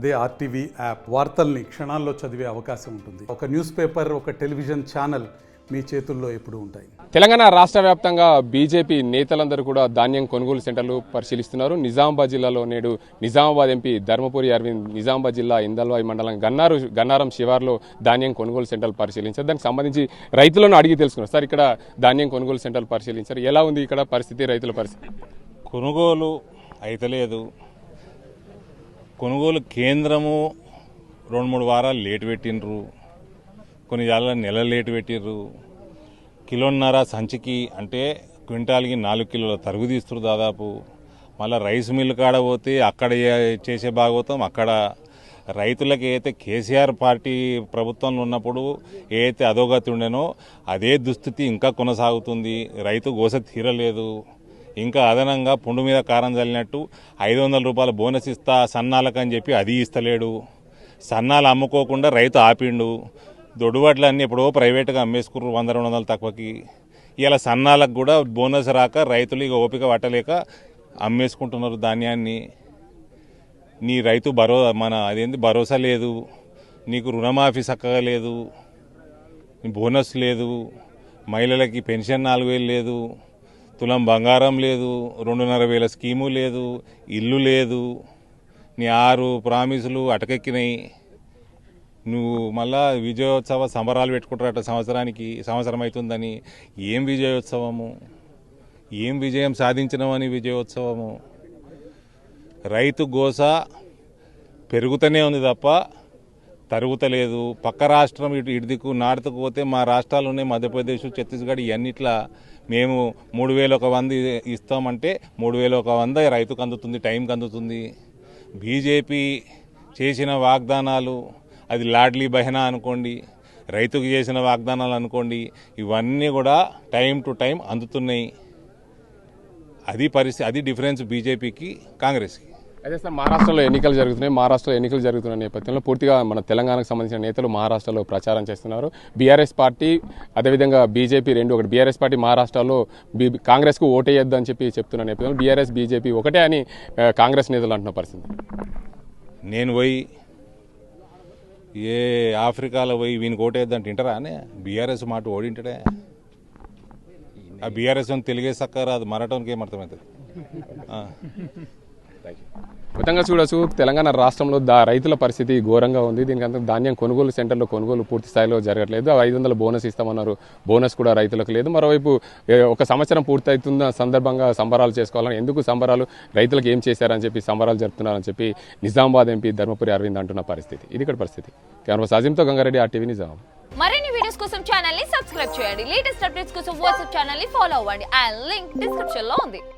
అదే RTV app వార్తల్ని క్షణాల్లో చదివే అవకాశం ఉంటుంది. ఒక న్యూస్ పేపర్, ఒక టెలివిజన్ ఛానల్ మీ చేతుల్లో ఎప్పుడూ ఉంటాయి. తెలంగాణ రాష్ట్ర వ్యాప్తంగా బీజేపీ నేతలందరూ కూడా ధాన్యం కొనుగోలు సెంటర్లు పరిశీలిస్తున్నారు. నిజామాబాద్ జిల్లాలో నేడు నిజామాబాద్ ఎంపీ ధర్మపురి అరవింద్ నిజామాబాద్ జిల్లా ఇందల్వాయి మండలం గన్నారం శివార్లో ధాన్యం కొనుగోలు సెంటర్లు పరిశీలించారు. దానికి సంబంధించి రైతులను అడిగి తెలుసుకున్నారు. సార్, ఇక్కడ ధాన్యం కొనుగోలు సెంటర్లు పరిశీలించారు. ఎలా ఉంది ఇక్కడ పరిస్థితి, రైతుల పరిస్థితి? కొనుగోలు అయితలేదు. కొనుగోలు కేంద్రము 2-3 వారాలు లేటు పెట్టినరు, కొన్ని నెల లేటు పెట్టిర్రు. కిలోన్నర సంచికి అంటే క్వింటాల్కి 4 కిలోల తరుగు తీస్తున్నారు దాదాపు. మళ్ళీ రైస్ మిల్ కాడ పోతే అక్కడ చేసే భాగవతం అక్కడ రైతులకి ఏదైతే కేసీఆర్ పార్టీ ప్రభుత్వంలో ఉన్నప్పుడు ఏదైతే అధోగతి ఉండేనో అదే దుస్థితి ఇంకా కొనసాగుతుంది. రైతు గోస తీరలేదు. ఇంకా అదనంగా పుండు మీద కారం చల్లినట్టు 500 రూపాయల బోనస్ ఇస్తా సన్నాలకని చెప్పి అది ఇస్తలేడు. సన్నాలు అమ్ముకోకుండా రైతు ఆపిండు. దొడ్డువడ్లన్నీ ఎప్పుడో ప్రైవేట్గా అమ్మేసుకుర్రు 100-200 తక్కువకి. ఇలా సన్నాలకు కూడా బోనస్ రాక రైతులు ఇక ఓపిక పట్టలేక అమ్మేసుకుంటున్నారు ధాన్యాన్ని. నీ రైతు భరోసా లేదు, నీకు రుణమాఫీ చక్కగా లేదు, బోనస్ లేదు, మహిళలకి పెన్షన్ 4,000 లేదు, తులం బంగారం లేదు, 2,500 స్కీము లేదు, ఇల్లు లేదు, నీ 6 ప్రామిసులు అటకెక్కినాయి. నువ్వు మళ్ళా విజయోత్సవ సంబరాలు పెట్టుకుంటారట సంవత్సరం అవుతుందని. ఏం విజయోత్సవము? ఏం విజయం సాధించినామని విజయోత్సవము? రైతు గోస పెరుగుతూనే ఉంది తప్ప తరుగుతలేదు. పక్క రాష్ట్రం ఇటు దిక్కు నార్త్కు పోతే మా రాష్ట్రాలు ఉన్నాయి, మధ్యప్రదేశ్, ఛత్తీస్గఢ్, ఇవన్నిట్లా మేము 3,100 ఇస్తామంటే 3,100 రైతుకు అందుతుంది, టైంకి అందుతుంది. బీజేపీ చేసిన వాగ్దానాలు, అది లాడ్లీ బహనా అనుకోండి, రైతుకు చేసిన వాగ్దానాలు అనుకోండి, ఇవన్నీ కూడా టైం టు టైం అందుతున్నాయి. అది పరిస్థితి, అది డిఫరెన్స్ బీజేపీకి కాంగ్రెస్కి. అదే సార్, మహారాష్ట్రలో ఎన్నికలు జరుగుతున్న నేపథ్యంలో పూర్తిగా మన తెలంగాణకు సంబంధించిన నేతలు మహారాష్ట్రలో ప్రచారం చేస్తున్నారు. బీఆర్ఎస్ పార్టీ అదేవిధంగా బీజేపీ రెండు ఒకటి. బీఆర్ఎస్ పార్టీ మహారాష్ట్రలో కాంగ్రెస్కు ఓటేయొద్దు అని చెప్పి చెప్తున్న నేపథ్యంలో బీఆర్ఎస్ బీజేపీ ఒకటే అని కాంగ్రెస్ నేతలు అంటున్న పరిస్థితి. నేను పోయి ఆఫ్రికాలో పోయి వీనికి ఓటేద్దంటే వింటారా అని బీఆర్ఎస్ మాట ఓడింటాడే. ఆ బీఆర్ఎస్ అని తెలుగే సక్కరాదు, మరాఠోనికి ఏమర్థమవుతుంది. మొత్తంగా చూడొచ్చు, తెలంగాణ రాష్ట్రంలో రైతుల పరిస్థితి ఘోరంగా ఉంది. దీనికంతా ధాన్యం కొనుగోలు సెంటర్లో కొనుగోలు పూర్తి స్థాయిలో జరగట్లేదు. 500 బోనస్ ఇస్తామన్నారు, బోనస్ కూడా రైతులకు లేదు. మరోవైపు ఒక సంవత్సరం పూర్తవుతున్న సందర్భంగా సంబరాలు చేసుకోవాలని, ఎందుకు సంబరాలు, రైతులకు ఏం చేశారని చెప్పి సంబరాలు జరుపుతున్నారని చెప్పి నిజామాబాద్ ఎంపీ ధర్మపురి అరవింద్ అంటున్న పరిస్థితి. ఇది ఇక్కడ పరిస్థితి. కెమెరా సాజింతో గంగారెడ్డి, ఆర్టీవీ నిజామాబాద్. మరిన్ని వీడియోస్ కోసం ఛానల్ ని సబ్స్క్రైబ్ చేయండి. లేటెస్ట్ అప్డేట్స్ కోసం వాట్సాప్ ఛానల్ ని ఫాలో అవ్వండి. ఆ లింక్ డిస్క్రిప్షన్ లో ఉంది.